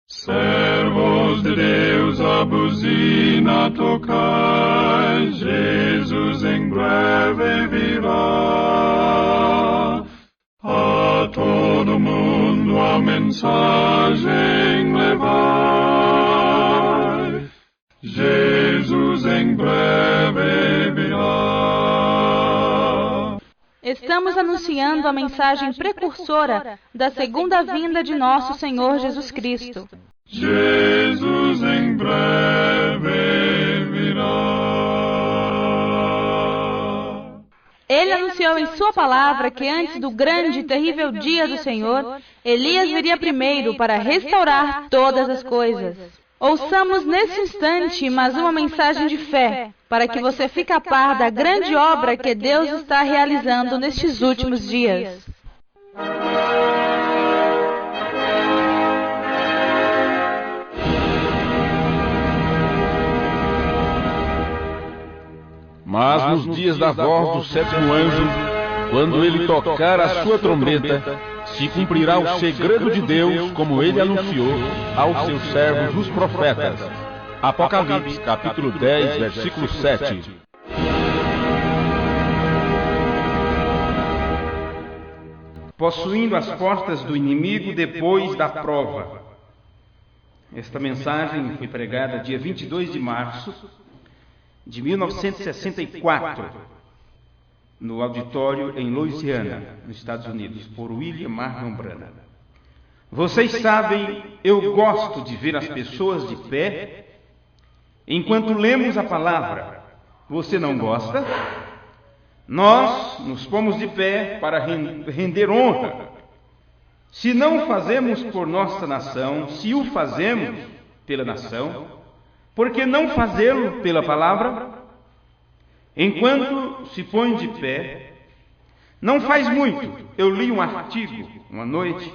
Servos de Deus, a buzina tocai, Jesus em breve virá. A todo mundo a mensagem levai, Jesus em breve virá. Estamos anunciando a mensagem precursora da segunda vinda de nosso Senhor Jesus Cristo. Jesus em breve virá. Ele anunciou em sua palavra que antes do grande e terrível dia do Senhor, Elias viria primeiro para restaurar todas as coisas. Ouçamos nesse instante mais uma mensagem de fé, para que você fique a par da grande obra que Deus está realizando nestes últimos dias. Mas nos dias da voz do sétimo anjo, quando ele tocar a sua trombeta, se cumprirá o segredo de Deus, como ele anunciou aos seus servos os profetas. Apocalipse, capítulo 10, versículo 7. Possuindo as portas do inimigo depois da prova. Esta mensagem foi pregada dia 22 de março de 1964, no auditório em Louisiana, nos Estados Unidos, por William Marion Branham. Vocês sabem, eu gosto de ver as pessoas de pé enquanto lemos a palavra. Você não gosta? Nós nos pomos de pé para render honra. Se não fazemos por nossa nação, se o fazemos pela nação, por que não fazê-lo pela palavra? Enquanto se põe de pé, não faz muito, eu li um artigo uma noite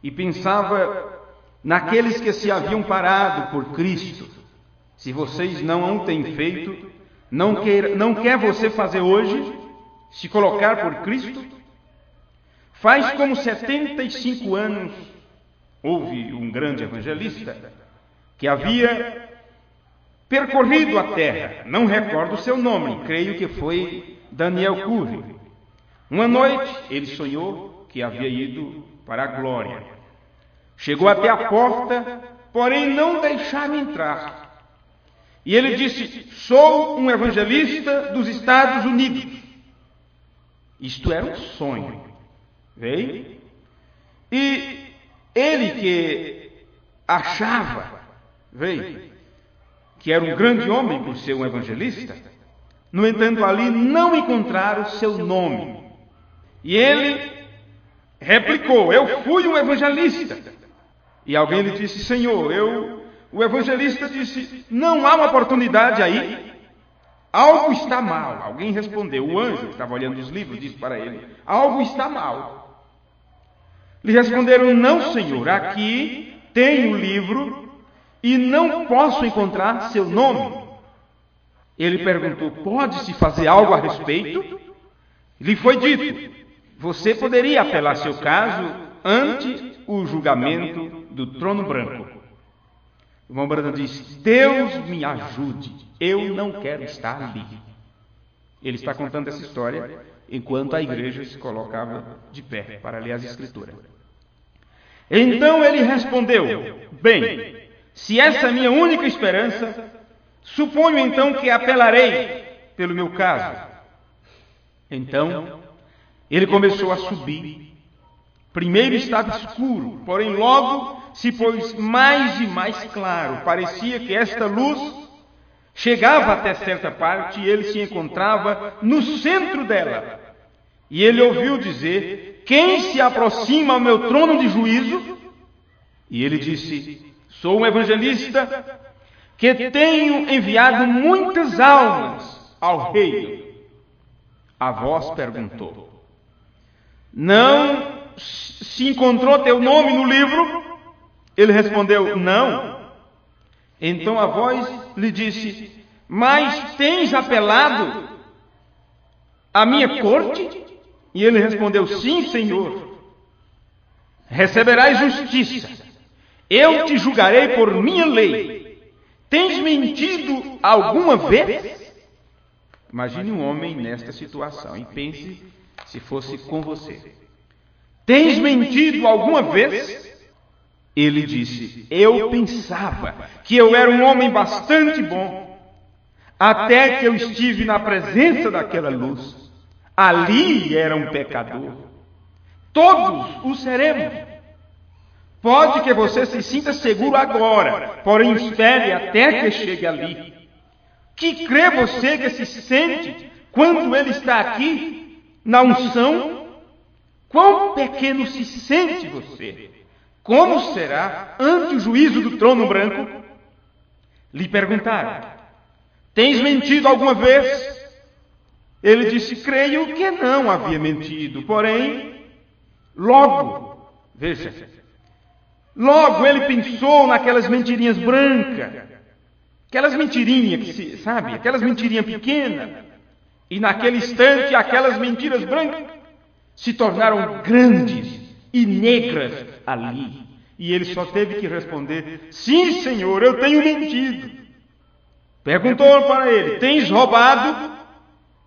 e pensava naqueles que se haviam parado por Cristo. Se vocês não o têm feito, não quer você fazer hoje, se colocar por Cristo? Faz como 75 anos, houve um grande evangelista que havia percorrido a terra, não recordo o seu nome, creio que foi Daniel Curry. Uma noite ele sonhou que havia ido para a glória. Chegou até a porta, porém não deixaram entrar. E ele disse: sou um evangelista dos Estados Unidos. Isto era um sonho. Veio? E ele que achava, que era um grande homem por ser um evangelista, no entanto ali não encontraram seu nome. E ele replicou: eu fui um evangelista. E alguém lhe disse: Senhor, o evangelista disse: não há uma oportunidade aí. Algo está mal. Alguém respondeu, o anjo que estava olhando os livros disse para ele: algo está mal. Lhe responderam: não, Senhor, aqui tem o livro e não posso encontrar seu nome. Ele perguntou: pode-se fazer algo a respeito? Lhe foi dito: você poderia apelar seu caso ante o julgamento do trono branco. O irmão Branham diz: Deus me ajude, eu não quero estar ali. Ele está contando essa história enquanto a igreja se colocava de pé para ler as escrituras. Então ele respondeu: bem, se essa é a minha única esperança, suponho então que apelarei pelo meu caso. Então ele começou a subir. Primeiro estava escuro, porém logo se pôs mais e mais claro. Parecia que esta luz chegava até certa parte e ele se encontrava no centro dela. E ele ouviu dizer: quem se aproxima ao meu trono de juízo? E ele disse: sou um evangelista que tenho enviado muitas almas ao reino. A voz perguntou: não se encontrou teu nome no livro? Ele respondeu: não. Então a voz lhe disse: mas tens apelado à minha corte? E ele respondeu: sim, Senhor. Receberás justiça eu te julgarei por minha lei. Tens mentido alguma vez? Imagine um homem nesta situação e pense se fosse com você. Tens mentido alguma vez? Ele disse, eu pensava que eu era um homem bastante bom, até que eu estive na presença daquela luz. Ali era um pecador. Todos o seremos. Pode que você se sinta seguro agora, porém espere até que chegue ali. Que crê você que se sente quando ele está aqui, na unção? Quão pequeno se sente você? Como será ante o juízo do trono branco? Lhe perguntaram, tens mentido alguma vez? Ele disse, creio que não havia mentido, porém, logo ele pensou naquelas mentirinhas brancas, aquelas mentirinhas que se, sabe, aquelas mentirinhas pequenas, e naquele instante aquelas mentiras brancas se tornaram grandes e negras ali. E ele só teve que responder, sim, Senhor, eu tenho mentido. Perguntou para ele, tens roubado?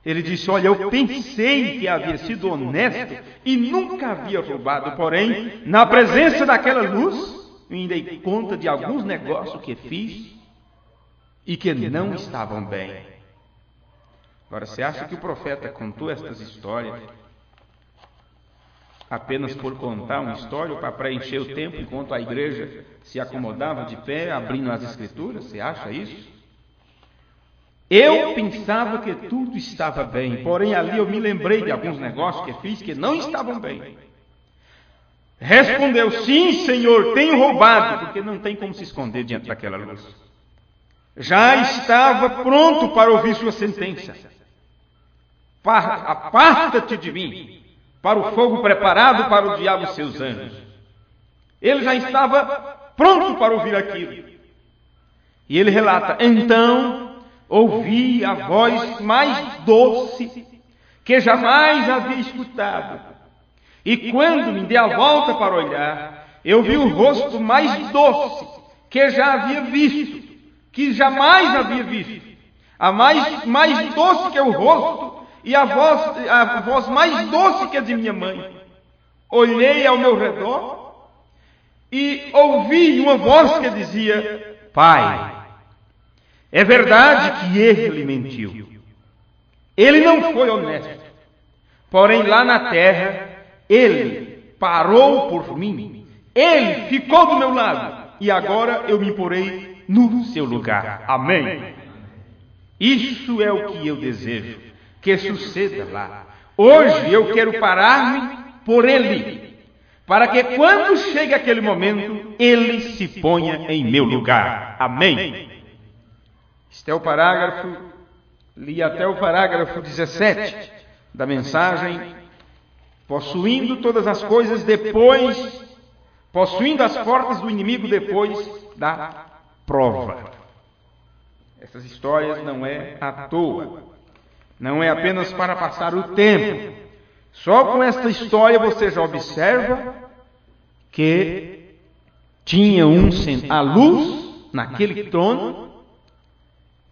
Ele disse, olha, eu pensei que havia sido honesto e nunca havia roubado, porém, na presença daquela luz, me dei conta de alguns negócios que fiz e que não estavam bem. Agora, você acha que o profeta contou estas histórias apenas por contar uma história ou para preencher o tempo enquanto a igreja se acomodava de pé, abrindo as escrituras? Você acha isso? Eu pensava que tudo estava bem, porém ali eu me lembrei de alguns negócios que fiz que não estavam bem. Respondeu, sim, Senhor, tenho roubado, porque não tem como se esconder diante daquela luz. Já estava pronto para ouvir sua sentença. Aparta-te de mim, para o fogo preparado para o diabo e seus anjos. Ele já estava pronto para ouvir aquilo. E ele relata, então ouvi a voz mais doce que jamais havia escutado. E quando me dei a volta para olhar, eu vi o rosto mais doce que já havia visto, que jamais havia visto. A mais doce que o rosto e a voz mais doce que a de minha mãe. Olhei ao meu redor e ouvi uma voz que dizia, Pai, é verdade que ele mentiu. Ele não foi honesto. Porém, lá na terra, ele parou por mim. Ele ficou do meu lado. E agora eu me porei no seu lugar. Amém. Isso é o que eu desejo que suceda lá. Hoje eu quero parar-me por ele, para que quando chegue aquele momento, ele se ponha em meu lugar. Amém. Este é o parágrafo, li até o parágrafo 17 da mensagem, possuindo todas as coisas depois, possuindo as portas do inimigo depois da prova. Essas histórias não é à toa, não é apenas para passar o tempo. Só com esta história você já observa que tinha a luz naquele trono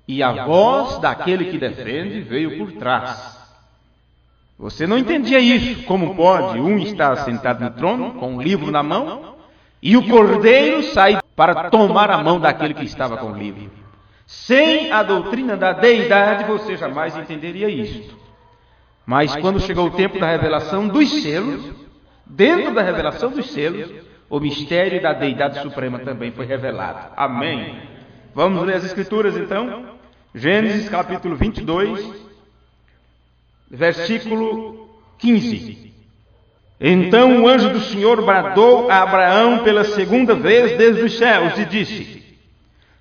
e a voz daquele que defende veio por trás. Você não entendia isso. Como pode um estar sentado no trono com um livro na mão e o cordeiro sair para tomar a mão daquele que estava com o livro? Sem a doutrina da deidade você jamais entenderia isso. Mas quando chegou o tempo da revelação dos selos, dentro da revelação dos selos, o mistério da deidade suprema também foi revelado. Amém. Vamos ler as escrituras então? Gênesis capítulo 22, versículo 15. Então o anjo do Senhor bradou a Abraão pela segunda vez desde os céus e disse,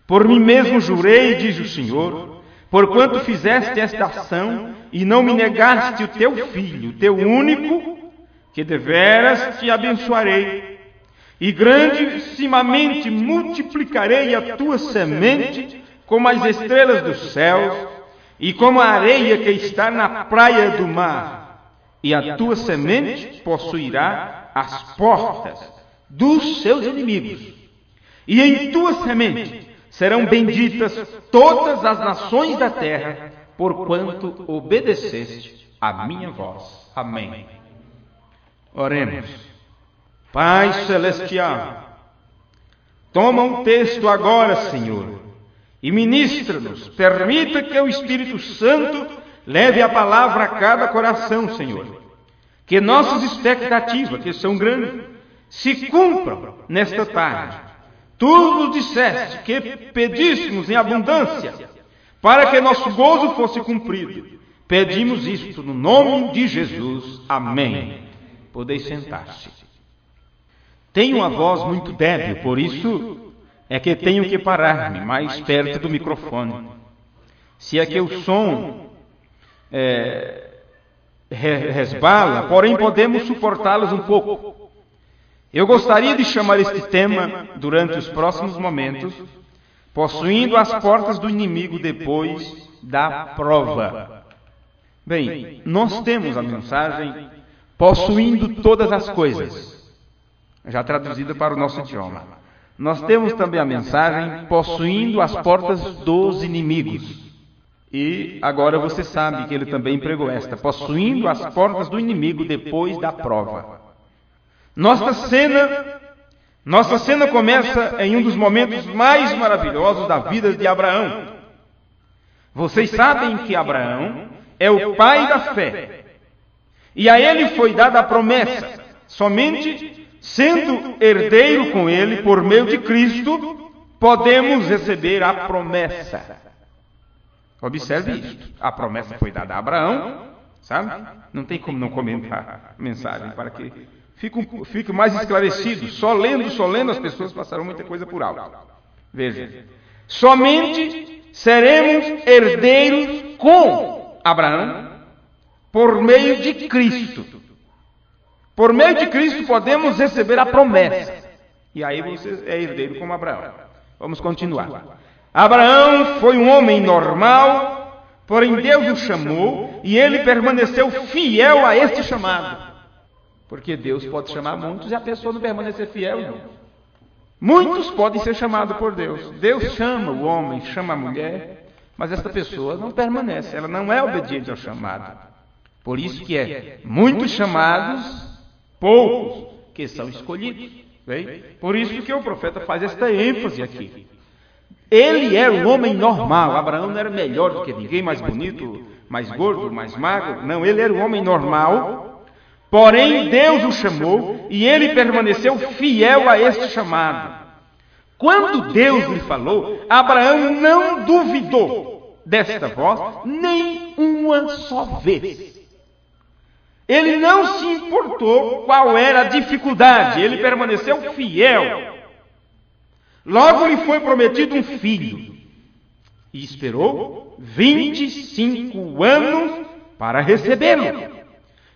por mim mesmo jurei, diz o Senhor, porquanto fizeste esta ação e não me negaste o teu filho, teu único, que deveras te abençoarei. E grandissimamente multiplicarei a tua semente como as estrelas dos céus e como a areia que está na praia do mar. E a tua semente possuirá as portas dos seus inimigos. e em tua semente serão benditas todas as nações da terra, porquanto obedeceste à minha voz. Amém. Oremos. Pai Celestial, toma um texto agora, Senhor, e ministra-nos. Permita que o Espírito Santo leve a palavra a cada coração, Senhor. Que nossas expectativas, que são grandes, se cumpram nesta tarde. Tu nos disseste que pedíssemos em abundância, para que nosso gozo fosse cumprido. Pedimos isto no nome de Jesus. Amém. Podeis sentar-se. Tenho uma voz muito débil, por isso é que tenho que parar-me mais perto do microfone. Se é que o som resbala, porém podemos suportá-los um pouco. Eu gostaria de chamar este tema, durante os próximos momentos, possuindo as portas do inimigo depois da prova. Bem, nós temos a mensagem possuindo todas as coisas, já traduzida para o nosso idioma. Nós temos também a mensagem possuindo as portas dos inimigos. E agora você sabe que ele também pregou esta, possuindo as portas do inimigo depois da prova. Nossa cena começa em um dos momentos mais maravilhosos da vida de Abraão. Vocês sabem que Abraão é o pai da fé. E a ele foi dada a promessa, somente sendo herdeiro com ele por meio de Cristo, podemos receber a promessa. Observe isto. A promessa foi dada a Abraão, sabe? Não tem como não comentar a mensagem para que fique mais esclarecido. Só lendo, as pessoas passarão muita coisa por alto. Veja. Somente seremos herdeiros com Abraão por meio de Cristo. Por meio de Cristo podemos receber a promessa. E aí você é herdeiro como Abraão. Vamos continuar. Abraão foi um homem normal, porém Deus o chamou e ele permaneceu fiel a este chamado. Porque Deus pode chamar muitos e a pessoa não permanecer fiel, não. Muitos podem ser chamados por Deus. Deus chama o homem, chama a mulher, mas esta pessoa não permanece, ela não é obediente ao chamado. Por isso que é muitos chamados, poucos que são escolhidos. Bem? Por isso que o profeta faz esta ênfase aqui. Ele era um homem normal. Abraão não era melhor do que ninguém, mais bonito, mais gordo, mais magro. Não, ele era um homem normal. Porém, Deus o chamou e ele permaneceu fiel a este chamado. Quando Deus lhe falou, Abraão não duvidou desta voz nem uma só vez. Ele não se importou qual era a dificuldade, ele permaneceu fiel. Logo lhe foi prometido um filho, e esperou 25 anos para recebê-lo,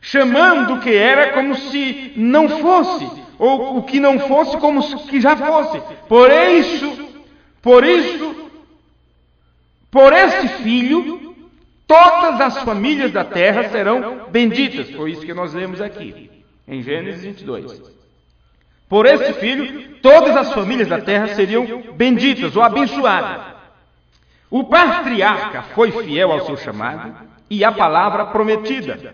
chamando o que era como se não fosse, ou o que não fosse como que já fosse. Por este filho, todas as famílias da terra serão benditas. Foi isso que nós lemos aqui, em Gênesis 22. Por este filho, todas as famílias da terra seriam benditas ou abençoadas. O patriarca foi fiel ao seu chamado e à palavra prometida.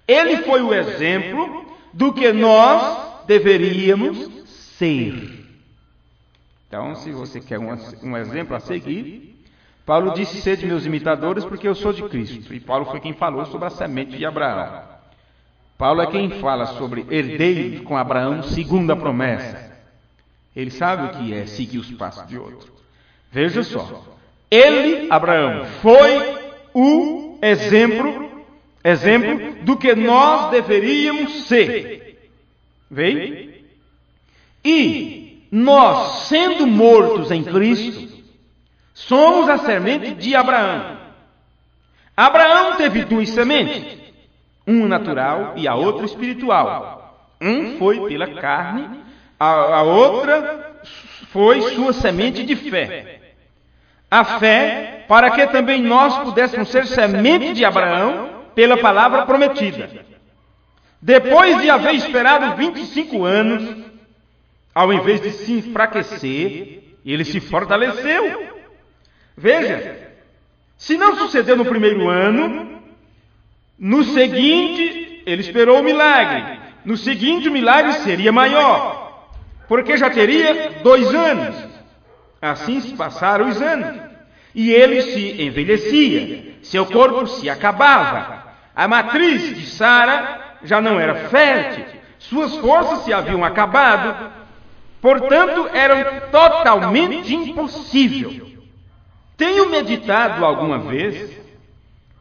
Ele foi o exemplo do que nós deveríamos ser. Então, se você quer um exemplo a seguir, Paulo disse: sede meus imitadores, porque eu sou de Cristo. E Paulo foi quem falou sobre a semente de Abraão. Paulo é quem fala sobre herdeiro com Abraão segundo a promessa. Ele sabe o que é seguir os passos de outro. Veja só. Ele, Abraão, foi o exemplo do que nós deveríamos ser. Veio? E nós, sendo mortos em Cristo, somos a semente de Abraão. Abraão teve duas sementes. Uma natural e a outra espiritual. Um foi pela carne, a outra foi sua semente de fé. A fé, para que também nós pudéssemos ser semente de Abraão pela palavra prometida. Depois de haver esperado 25 anos, ao invés de se enfraquecer, ele se fortaleceu. Veja, se não sucedeu no primeiro ano, no seguinte, ele esperou o milagre. No seguinte, o milagre seria maior, porque já teria 2 anos. Assim se passaram os anos. E ele se envelhecia, seu corpo se acabava. A matriz de Sara já não era fértil, suas forças se haviam acabado, portanto, era totalmente impossível. Tenho meditado alguma vez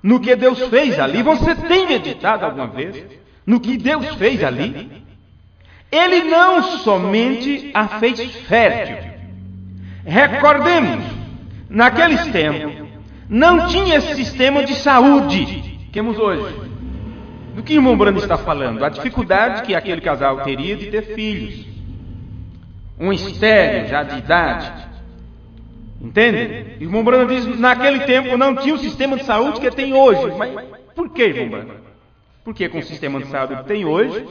no que Deus fez ali? Você tem meditado alguma vez no que Deus fez ali? Ele não somente a fez fértil. Recordemos, naqueles tempos, não tinha esse sistema de saúde que temos hoje. Do que o irmão Brando está falando? A dificuldade que aquele casal teria de ter filhos. Um estéril já de idade. Entende? O irmão Brando diz, naquele tempo não tinha o sistema de saúde que tem hoje. Mas por que, irmão Brando? Porque com o sistema de saúde que tem hoje,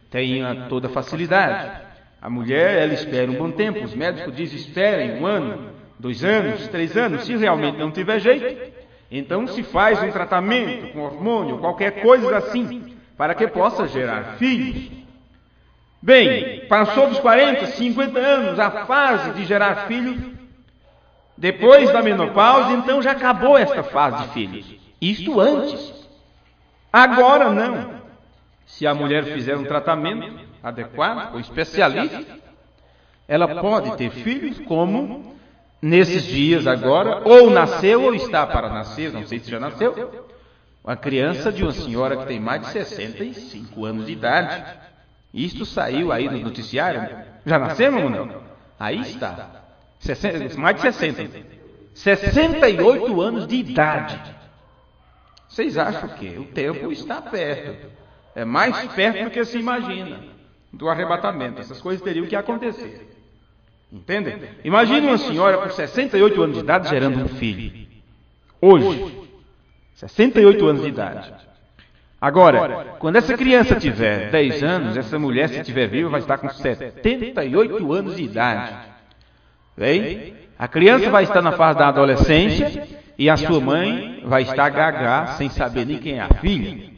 tem toda a facilidade. A mulher, ela espera um bom tempo. Os médicos dizem, esperem 1 ano, 2 anos, 3 anos. Se realmente não tiver jeito, então se faz um tratamento com hormônio, qualquer coisa assim, para que possa gerar filhos. Bem, passou dos 40, 50 anos, a fase de gerar filhos, depois da menopausa, então já acabou esta fase de filhos. Isto antes. Agora não. Se a mulher fizer um tratamento adequado, com especialista, ela pode ter filhos como nesses dias agora, ou nasceu ou está para nascer, não sei se já nasceu, uma criança de uma senhora que tem mais de 65 anos de idade. Isto saiu aí no noticiário. Já nasceu, não? Aí está. Mais de 60. 68 anos de idade. Vocês acham o quê? O tempo está perto. É mais perto do que se imagina do arrebatamento. Essas coisas teriam que acontecer. Entendem? Imagine uma senhora com 68 anos de idade gerando um filho. Hoje. 68 anos de idade. Agora, quando essa criança tiver 10 anos, essa mulher, se estiver viva, vai estar com 78 anos de idade. Bem? A criança vai estar na fase da adolescência e a sua mãe vai estar gagá, sem saber nem quem é a filha.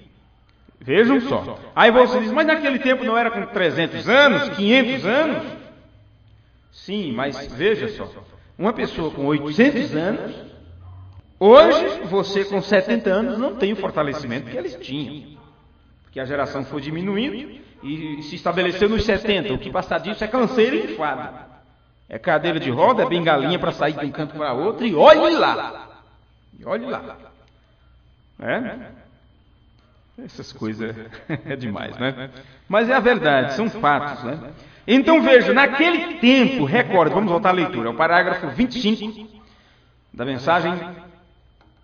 Vejam só. Aí você diz, mas naquele tempo não era com 300 anos, 500 anos? Sim, mas veja só. Uma pessoa com 800 anos, hoje você com 70 anos não tem o fortalecimento que eles tinham. Porque a geração foi diminuindo e se estabeleceu nos 70. O que passar disso é canseiro e enfado. É cadeira de roda, é bengalinha para sair de um canto para outro e olhe lá. E olhe lá. É? Essas coisas é demais, né? Mas é a verdade, são fatos, né? Então veja, naquele tempo, recorde, vamos voltar à leitura, é o parágrafo 25 da mensagem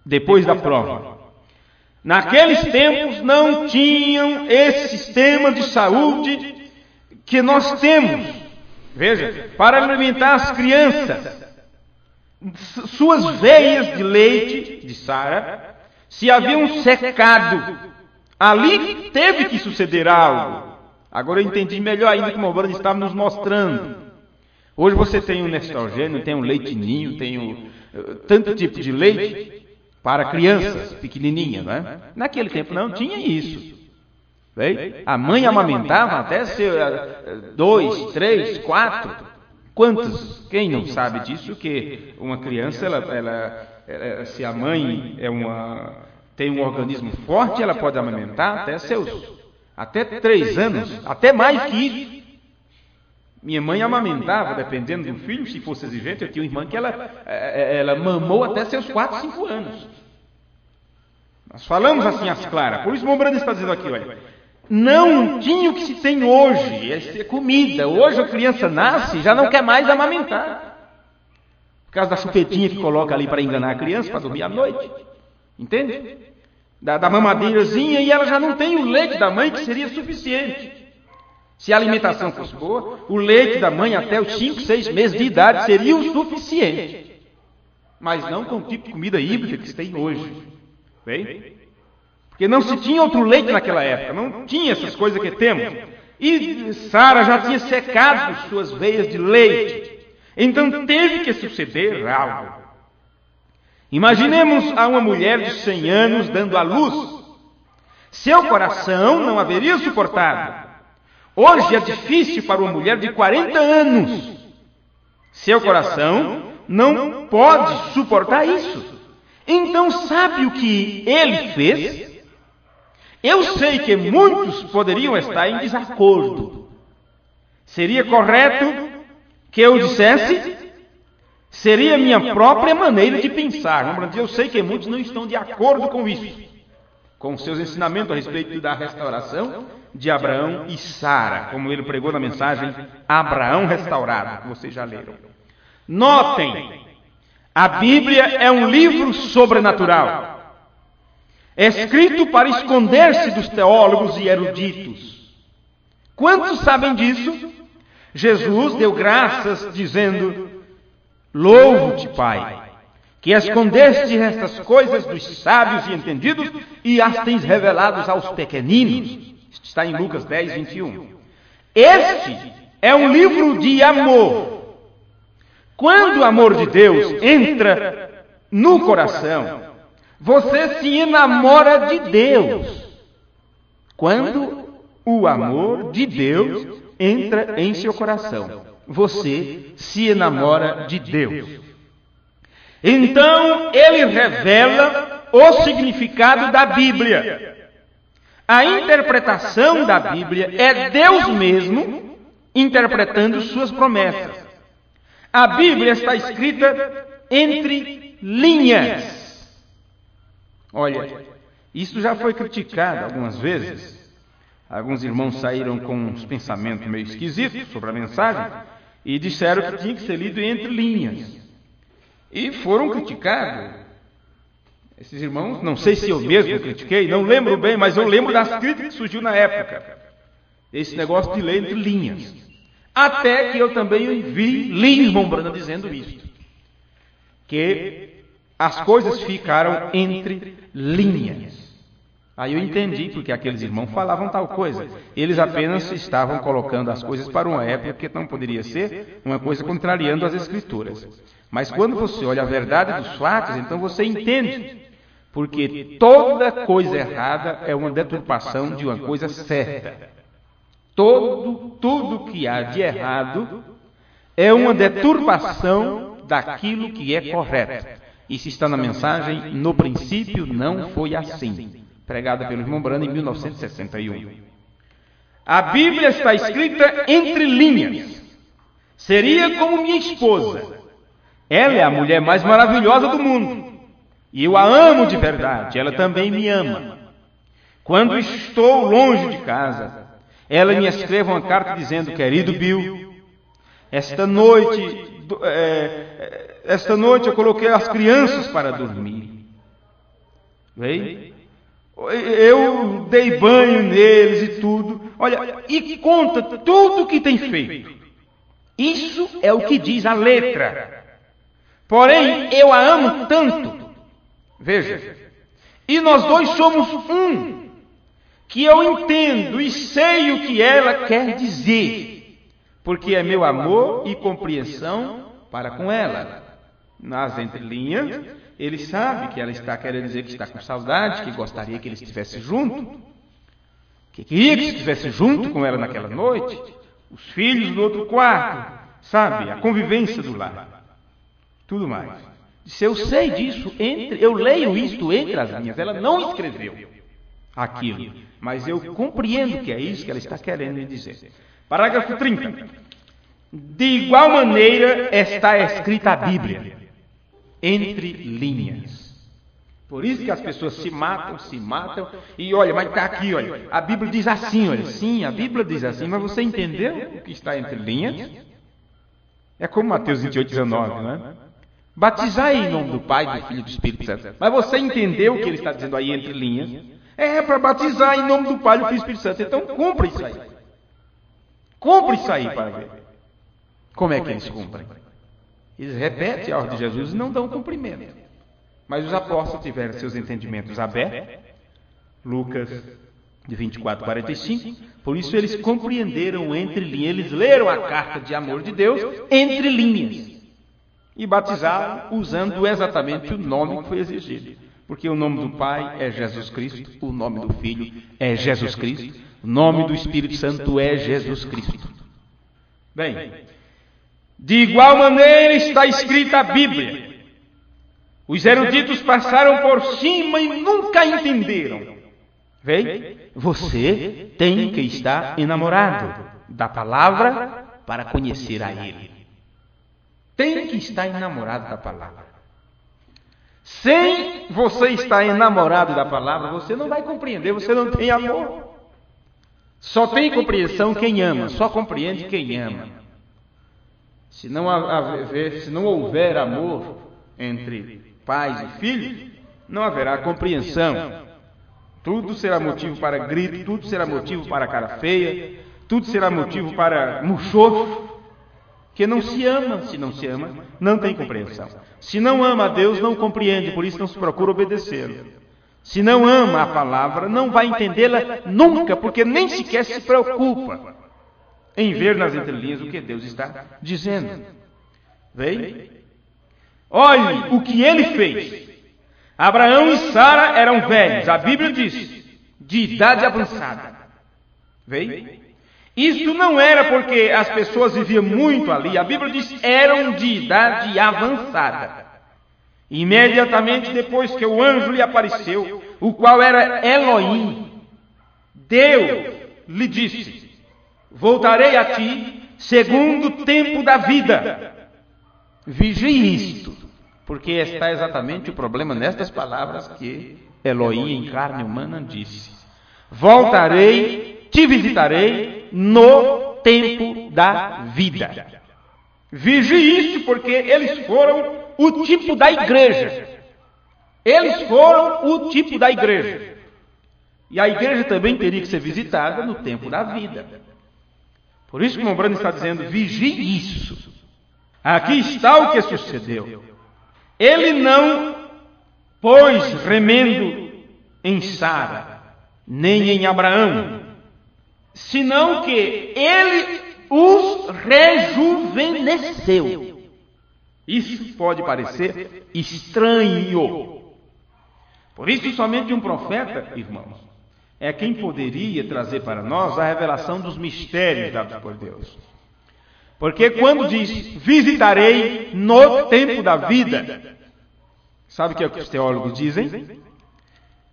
depois da prova. Naqueles tempos não tinham esse sistema de saúde que nós temos. Veja, para alimentar as crianças, suas veias de leite de Sara se haviam secado. Ali teve que suceder algo. Agora eu entendi melhor ainda como o Brando estava nos mostrando. Hoje você tem um Nestorgênio, tem um leite ninho, tem tanto tipo de leite para crianças pequenininhas, né? Naquele tempo não tinha isso. Bem? A mãe amamentava até ser 2, 3, 4. Quantos? Quem não sabe disso? Que uma criança, se a mãe tem um organismo forte, ela pode amamentar até 3 anos, até mais que isso. Minha mãe amamentava, dependendo do filho, se fosse exigente, eu tinha uma irmã que ela mamou até seus 4, 5 anos. Nós falamos assim às claras. Por isso o Brando está dizendo aqui, olha, não tinha o que se tem hoje, essa comida. Hoje a criança nasce e já não quer mais amamentar. Por causa da chupetinha que coloca ali para enganar a criança, para dormir à noite. Entende? Da mamadeirazinha, e ela já não tem o leite da mãe, que seria suficiente. Se a alimentação fosse boa, o leite da mãe até os 5, 6 meses de idade seria o suficiente. Mas não com o tipo de comida híbrida que se tem hoje. Bem? Porque não se tinha outro leite naquela época, não tinha essas coisas que temos. E Sara já tinha secado suas veias de leite. Então teve que suceder algo. Imaginemos a uma mulher de 100 anos dando à luz. Seu coração não haveria suportado. Hoje é difícil para uma mulher de 40 anos. Seu coração não pode suportar isso. Então sabe o que ele fez? Eu sei que muitos poderiam estar em desacordo. Seria correto que eu dissesse? Seria minha própria maneira de pensar. Eu sei que muitos não estão de acordo com isso, com seus ensinamentos a respeito da restauração de Abraão e Sara, como ele pregou na mensagem Abraão Restaurado, que vocês já leram. Notem, a Bíblia é um livro sobrenatural, escrito para esconder-se dos teólogos e eruditos. Quantos sabem disso? Jesus deu graças dizendo: louvo-te, Pai, que escondeste estas coisas dos sábios e entendidos e as tens revelados aos pequeninos. Isto está em Lucas 10, 21. Este é um livro de amor. Quando o amor de Deus entra no coração, você se enamora de Deus. Quando o amor de Deus entra em seu coração, você se enamora de Deus. Então, ele revela o significado da Bíblia. A interpretação da Bíblia é Deus mesmo interpretando suas promessas. A Bíblia está escrita entre linhas. Olha, isso já foi criticado algumas vezes. Alguns irmãos saíram com uns pensamentos meio esquisitos sobre a mensagem e disseram que tinha que ser lido entre linhas. E foram criticados. Esses irmãos, não sei se eu mesmo critiquei, não lembro bem, mas eu lembro das críticas que surgiu na época. Esse negócio de ler entre linhas. Até que eu também vi Lins Mombrana dizendo isso. Que as coisas ficaram entre linhas. Aí eu entendi porque aqueles irmãos falavam tal coisa. Eles apenas estavam colocando as coisas para uma época que não poderia ser uma coisa contrariando as Escrituras. Mas quando você olha a verdade dos fatos, então você entende. Porque toda coisa errada é uma deturpação de uma coisa certa. Tudo que há de errado é uma deturpação daquilo que é correto. Isso está na mensagem No Princípio Não Foi Assim, pregada pelo irmão Brando em 1961. A Bíblia está escrita entre linhas. Seria como minha esposa. Ela é a mulher mais maravilhosa do mundo. E eu a amo de verdade. Ela também me ama. Quando estou longe de casa, ela me escreve uma carta dizendo: querido Bill, esta noite eu coloquei as crianças para dormir. Veio? Eu dei banho neles e tudo. Olha, e conta tudo o que tem feito. Isso é o que diz a letra. Porém, eu a amo tanto. Veja. E nós dois somos um. Que eu entendo e sei o que ela quer dizer. Porque é meu amor e compreensão para com ela. Nas entrelinhas, ele sabe que ela está querendo dizer que está com saudade, que gostaria que ele estivesse junto, que queria que estivesse junto com ela naquela noite, os filhos no outro quarto, sabe, a convivência do lar, tudo mais. Se eu sei disso, eu leio isto entre as linhas, ela não escreveu aquilo, mas eu compreendo que é isso que ela está querendo dizer. Parágrafo 30. De igual maneira está escrita a Bíblia, entre linhas. Por isso que as pessoas se matam, e olha, mas está aqui, olha, a Bíblia diz assim, olha, sim, a Bíblia diz assim, mas você entendeu o que está entre linhas? É como Mateus 28, 19, não é? Batizai em nome do Pai, do Filho e do Espírito Santo. Mas você entendeu o que ele está dizendo aí entre linhas? É para batizar em nome do Pai, do Filho e do Espírito Santo. Então cumpra isso aí. Cumpra isso aí para ver. Como é que eles cumprem? Eles repetem a ordem de Jesus e não dão cumprimento. Mas os apóstolos tiveram seus entendimentos abertos. Lucas de 24 a 45. Por isso eles compreenderam entre linhas, eles leram a carta de amor de Deus entre linhas e batizaram usando exatamente o nome que foi exigido. Porque o nome do Pai é Jesus Cristo, o nome do Filho é Jesus Cristo, o nome do Espírito Santo é Jesus Cristo. Bem, de igual maneira está escrita a Bíblia. Os eruditos passaram por cima e nunca entenderam. Vê? Você tem que estar enamorado da palavra para conhecer a Ele. Tem que estar enamorado da palavra. Sem você estar enamorado da palavra, você não vai compreender, você não tem amor. Só tem compreensão quem ama, só compreende quem ama. Se não houver amor entre pais e filhos, não haverá compreensão. Tudo será motivo para grito, tudo será motivo para cara feia, tudo será motivo para muxoxo, que não se ama. Se não se ama, não tem compreensão. Se não ama a Deus, não compreende, por isso não se procura obedecê-lo. Se não ama a palavra, não vai entendê-la nunca, porque nem sequer se preocupa em ver nas entrelinhas o que Deus está dizendo. Veio? Olhe o que ele fez. Abraão e Sara eram velhos, a Bíblia diz, de idade avançada. Veio? Isto não era porque as pessoas viviam muito ali, a Bíblia diz eram de idade avançada. Imediatamente depois que o anjo lhe apareceu, o qual era Elohim, Deus lhe disse: voltarei a ti segundo o tempo da vida. Vigie isto, porque está exatamente o problema nestas palavras que Elohim em carne humana disse: voltarei, te visitarei no tempo da vida. Vigie isto, porque eles foram o tipo da igreja. Eles foram o tipo da igreja. E a igreja também teria que ser visitada no tempo da vida. Por isso que o Mombrano está dizendo: vigie isso. Aqui está o que sucedeu. Ele não pôs remendo em Sara, nem em Abraão, senão que ele os rejuvenesceu. Isso pode parecer estranho. Por isso, somente um profeta, irmãos, é quem poderia trazer para nós a revelação dos mistérios dados por Deus. Porque quando diz, visitarei no tempo da vida, sabe o que os teólogos dizem?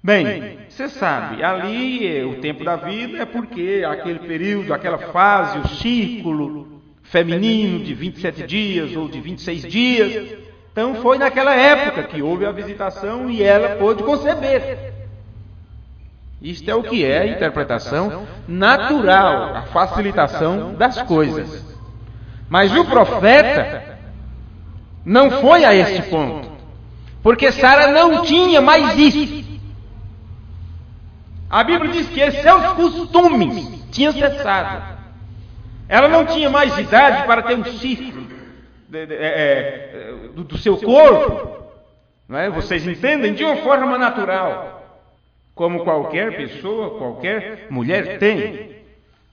Bem, você sabe, ali o tempo da vida é porque aquele período, aquela fase, o círculo feminino de 27 dias ou de 26 dias, então foi naquela época que houve a visitação e ela pôde conceber. Isto é o que é a interpretação natural, a facilitação das coisas. Mas o profeta não foi a esse ponto, porque Sara não tinha mais isso. A Bíblia diz que seus costumes tinham cessado. Ela não tinha mais idade para ter um ciclo do seu corpo. Não é? Vocês entendem? De uma forma natural, como qualquer pessoa, qualquer mulher tem.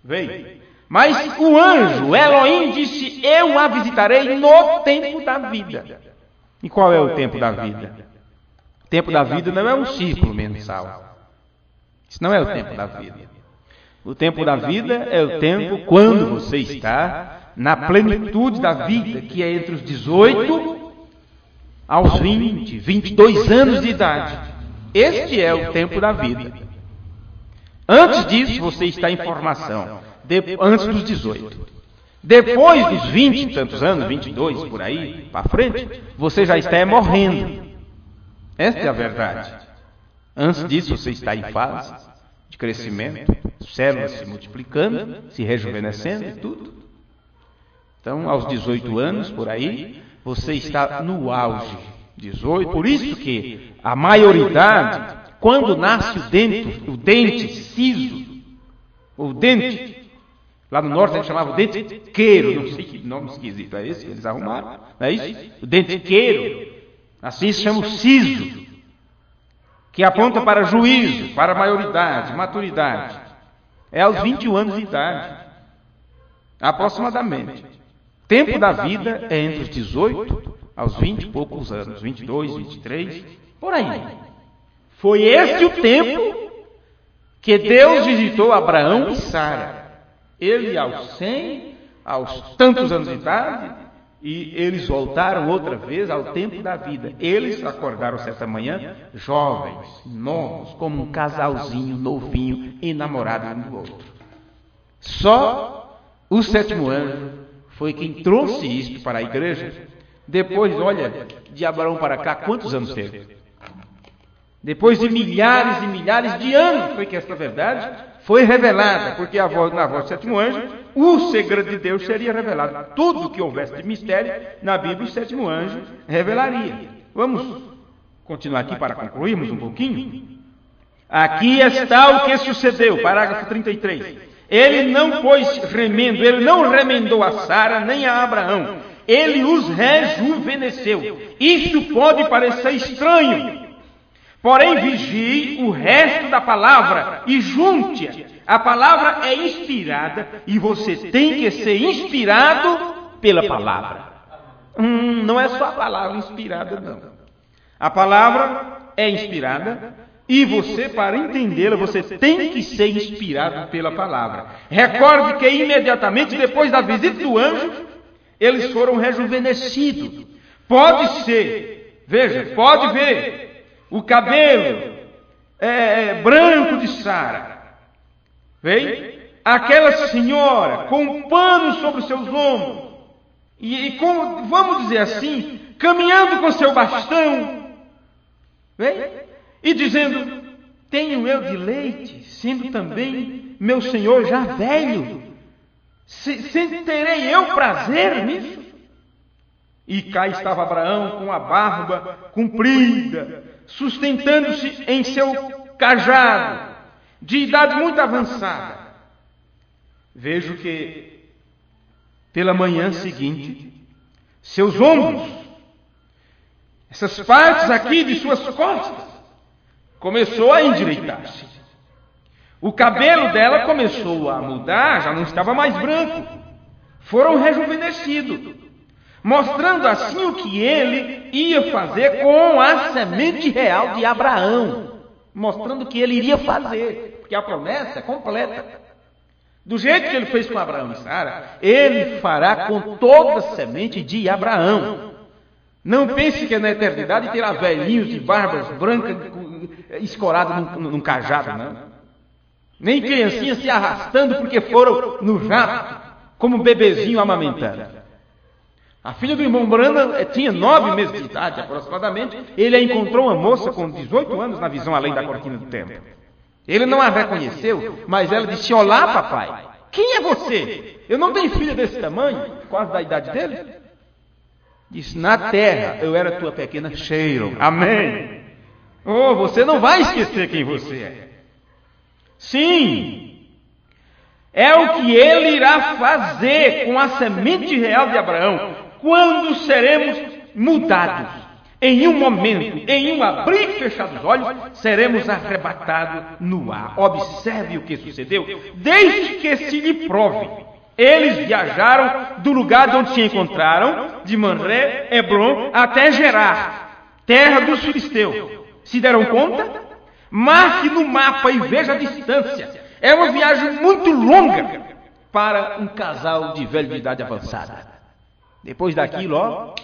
Veio. Mas o anjo, Elohim, disse: eu a visitarei no tempo da vida. E qual é o tempo da vida? O tempo da vida não é um ciclo mensal. Isso não é o tempo da vida. O tempo da vida é o tempo quando você está na plenitude da vida, que é entre os 18 aos 20, 22 anos de idade. Este é o tempo da vida. Antes disso, você está em formação. Antes dos 18. Depois dos 20 e tantos anos, 22 por aí, para frente, você já está morrendo. Esta é a verdade. Antes disso, você está em fase de crescimento, células se multiplicando, se rejuvenescendo e tudo. Então, aos 18 anos, por aí, você está no auge. 18, por isso que a maioridade, quando nasce o dente siso, o dente, lá no norte a gente chamava o dente queiro, não sei que nome esquisito é esse que eles arrumaram, não é isso? O dente queiro, assim se chama o siso. que aponta para juízo, para maioridade, maturidade, é aos 21 anos de idade, aproximadamente. Tempo da vida é entre os 18 aos 20 e poucos anos, 22, 23, por aí. Foi este o tempo que Deus visitou Abraão e Sara. Ele aos 100, aos tantos anos de idade, e eles voltaram outra vez ao tempo da vida. Eles acordaram certa manhã, jovens, novos, como um casalzinho novinho, enamorado um do outro. Só o sétimo anjo foi quem trouxe isto para a igreja. Depois, olha, de Abraão para cá, quantos anos teve? Depois de milhares e milhares de anos foi que esta verdade foi revelada, porque na voz do sétimo anjo, o segredo de Deus seria revelado. Tudo que houvesse de mistério, na Bíblia, o sétimo anjo revelaria. Vamos continuar aqui para concluirmos um pouquinho? Aqui está o que sucedeu, parágrafo 33. Ele não pôs remendo, ele não remendou a Sara nem a Abraão. Ele os rejuvenesceu. Isso pode parecer estranho. Porém, vigie o resto da palavra e junte-a. A palavra é inspirada e você tem que ser inspirado pela palavra. Não é só a palavra inspirada, não. A palavra é inspirada e você, para entendê-la, você tem que ser inspirado pela palavra. Recorde que imediatamente depois da visita do anjo, eles foram rejuvenescidos. Pode ser, veja, pode ver. O cabelo branco de Sara. Veio? Aquela senhora com um pano sobre os seus ombros. E com, vamos dizer assim, caminhando com seu bastão. Veio? E dizendo, tenho eu de leite, sendo também meu senhor já velho. Terei eu prazer nisso? E cá estava Abraão com a barba comprida, sustentando-se em seu cajado, de idade muito avançada. Vejo que, pela manhã seguinte, seus ombros, essas partes aqui de suas costas, começou a endireitar-se. O cabelo dela começou a mudar, já não estava mais branco. Foram rejuvenescidos, mostrando assim o que ele ia fazer com a semente real de Abraão. Mostrando o que ele iria fazer, porque a promessa é completa. Do jeito que ele fez com Abraão e Sara, ele fará com toda a semente de Abraão. Não pense que na eternidade terá velhinhos de barbas brancas escorados num cajado, não. Nem criancinhas se arrastando porque foram no jato, como um bebezinho amamentando. A filha do irmão Branda tinha 9 meses de idade, aproximadamente. Ele a encontrou uma moça com 18 anos na visão além da cortina do templo. Ele não a reconheceu, mas ela disse, olá, papai. Quem é você? Eu não tenho filha desse tamanho, quase da idade dele. Disse, na terra eu era tua pequena Sheila. Amém. Oh, você não vai esquecer quem você é. Sim, é o que ele irá fazer com a semente real de Abraão, quando seremos mudados. Em um momento, em um abrir e fechar dos olhos, seremos arrebatados no ar. Observe o que sucedeu, desde que se lhe prove. Eles viajaram do lugar de onde se encontraram, de Manré, Hebron, até Gerar, terra dos filisteus. Se deram conta? Marque no mapa e veja a distância. É uma viagem muito longa para um casal de velho de idade avançada. Depois daquilo, ó,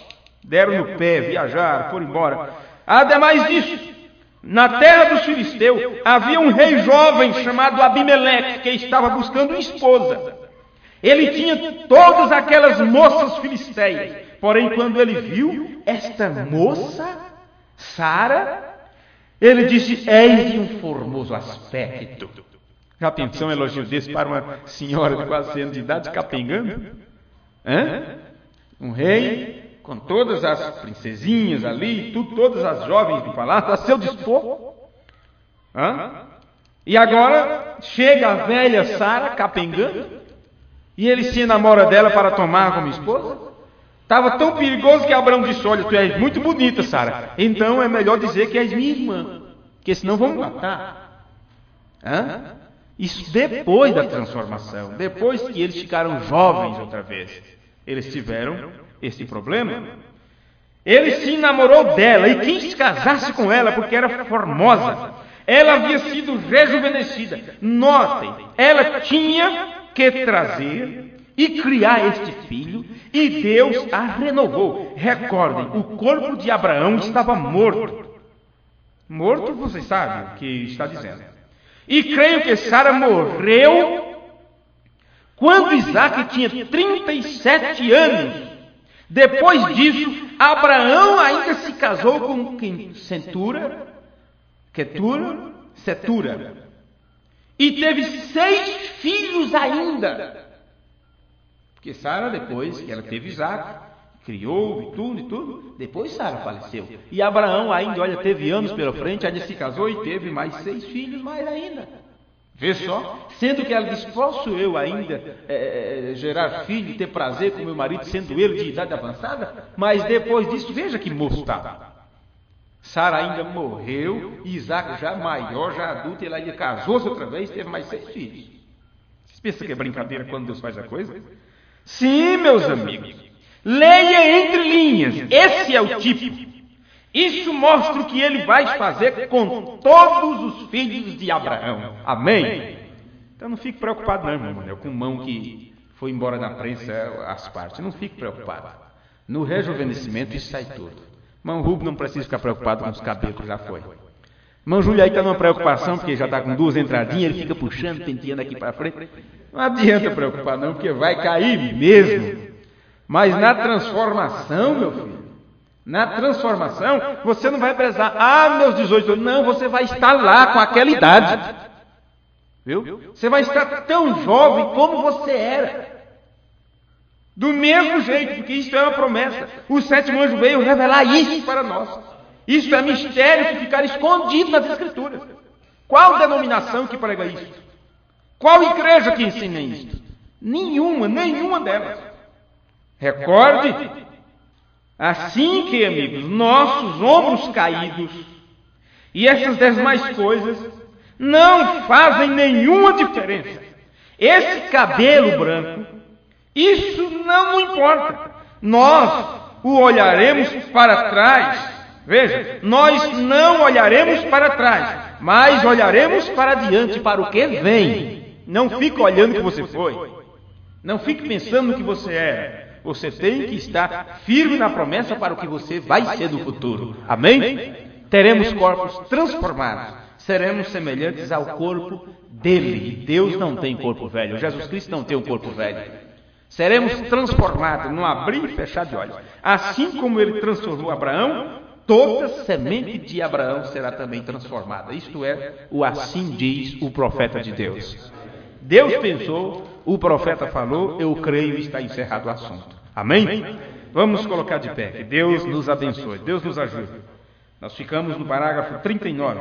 deram no pé, viajaram, foram embora. Ademais disso, na terra dos filisteus havia um rei jovem chamado Abimeleque, que estava buscando uma esposa. Ele tinha todas aquelas moças filisteias. Porém, quando ele viu esta moça, Sara, ele disse, eis de um formoso aspecto. Já pensou um elogio desse para uma senhora de quase 100 anos de idade, capengando? Um rei, com todas as princesinhas ali, todas as jovens do palácio, a seu dispor. E agora, chega a velha Sara, capengando, e ele se enamora dela para tomar como esposa. Estava tão perigoso que Abraão disse, olha, tu és muito bonita, Sara. Então é melhor dizer que és minha irmã. porque senão vão matar. Isso depois da transformação, depois que eles ficaram jovens outra vez. Eles tiveram esse problema. Ele se namorou dela e quis casar-se com ela porque era formosa. Ela havia sido rejuvenescida. Notem, ela tinha que trazer e criar este filho, e Deus a renovou. Recordem, o corpo de Abraão estava morto. Morto, vocês sabem o que está dizendo. E creio que Sara morreu quando Isaac tinha 37 anos. Depois disso, Abraão ainda se casou com quem? Setura. E teve 6 filhos ainda. Porque Sara, depois que ela teve Isaac, criou e tudo, depois Sara faleceu. E Abraão ainda, teve anos pela frente, ainda se casou e teve mais 6 filhos mais ainda. Vê só, sendo que ela disse, posso eu ainda gerar filho e ter prazer com meu marido, sendo ele de idade avançada? Mas depois disso, veja que moço estava. Sara ainda morreu, e Isaac já maior, já adulto, ele ainda casou-se outra vez, teve mais 6 filhos. Vocês pensam que é brincadeira quando Deus faz a coisa? Sim, meus amigos. Leia entre linhas, esse é o tipo. Isso mostra o que ele vai fazer com todos os filhos de Abraão. Amém? Então não fique preocupado não, irmão Manel, com mão que foi embora da prensa as partes. Não fique preocupado. No rejuvenescimento isso sai tudo. Irmão Rubio não precisa ficar preocupado com os cabelos, já foi. Irmão Júlio aí está numa preocupação, porque já está com 2 entradinhas, ele fica puxando, penteando aqui para frente. Não adianta preocupar não, porque vai cair mesmo. Mas na transformação, meu filho, na transformação, você não vai prezar, meus 18 anos, não, você vai estar lá com aquela idade. Viu? Você vai estar tão jovem como você era. Do mesmo jeito, porque isso é uma promessa. O 7º anjo veio revelar isso para nós. Isso é mistério que ficar escondido nas Escrituras. Qual denominação que prega isso? Qual igreja que ensina isso? Nenhuma delas. Recorde, assim que, amigos, nossos ombros caídos e essas demais coisas não fazem nenhuma diferença. Esse cabelo branco, isso não importa. Nós o olharemos para trás. Veja, nós não olharemos para trás, mas olharemos para diante, para o que vem. Não fique olhando o que você foi. Não fique pensando no que você é. Você tem que estar firme na promessa para o que você vai ser no futuro. Amém? Teremos corpos transformados. Seremos semelhantes ao corpo dele. Deus não tem corpo velho. Jesus Cristo não tem um corpo velho. Seremos transformados num abrir e fechar de olhos. Assim como ele transformou Abraão, toda semente de Abraão será também transformada. Isto é, o assim diz o profeta de Deus. Deus pensou, o profeta falou, eu creio e está encerrado o assunto. Amém? Vamos colocar de pé. Que Deus nos abençoe. Deus nos ajude. Nós ficamos no parágrafo 39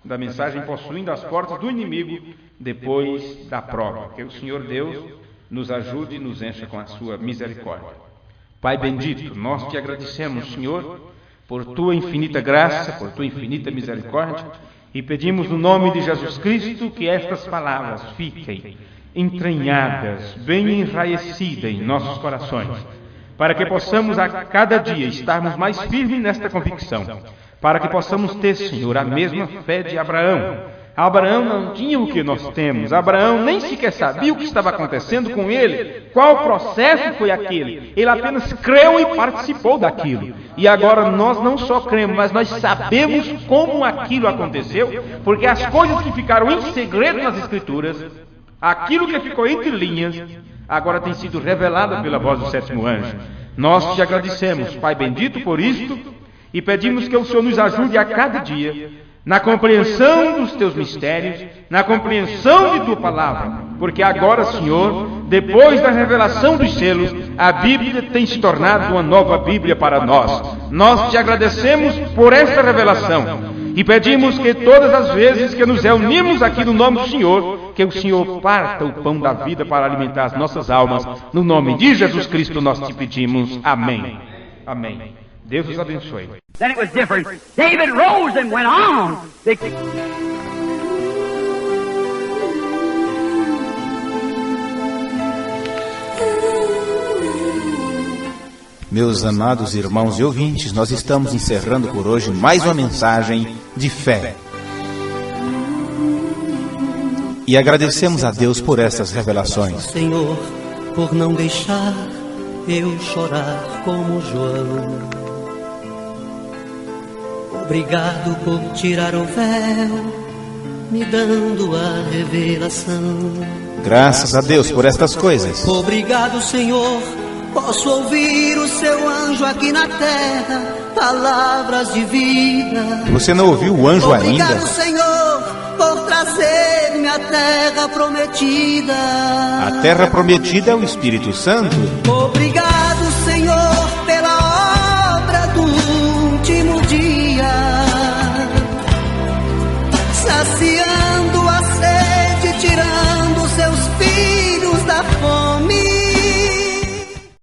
da mensagem, possuindo as portas do inimigo depois da prova. Que o Senhor Deus nos ajude e nos encha com a sua misericórdia. Pai bendito, nós te agradecemos, Senhor, por tua infinita graça, por tua infinita misericórdia, e pedimos no nome de Jesus Cristo que estas palavras fiquem entranhadas, bem enraizecidas em nossos corações, para que possamos a cada dia estarmos mais firmes nesta convicção, para que possamos ter, Senhor, a mesma fé de Abraão. Abraão não tinha o que nós temos. Abraão nem sequer sabia o que estava acontecendo com ele. Qual processo foi aquele? Ele apenas creu e participou daquilo. E agora nós não só cremos, mas nós sabemos como aquilo aconteceu, porque as coisas que ficaram em segredo nas Escrituras, aquilo que ficou entre linhas, agora tem sido revelado pela voz do 7º anjo. Nós te agradecemos, Pai bendito, por isto, e pedimos que o Senhor nos ajude a cada dia na compreensão dos teus mistérios, na compreensão de tua palavra, porque agora, Senhor, depois da revelação dos selos, a Bíblia tem se tornado uma nova Bíblia para nós. Nós te agradecemos por esta revelação e pedimos que todas as vezes que nos reunimos aqui no nome do Senhor, que o Senhor parta o pão da vida para alimentar as nossas almas. No nome de Jesus Cristo nós te pedimos. Amém. Amém. Deus os abençoe. Then it was different. David rose and went on. Meus amados irmãos e ouvintes, nós estamos encerrando por hoje mais uma mensagem de fé. E agradecemos a Deus por essas revelações. Senhor, por não deixar eu chorar como João. Obrigado por tirar o véu, me dando a revelação. Graças a Deus por estas coisas. Obrigado, Senhor. Posso ouvir o seu anjo aqui na terra, palavras de vida. Você não ouviu o anjo ainda? Obrigado, Senhor, por trazer-me à terra prometida. A terra prometida é o Espírito Santo. Obrigado.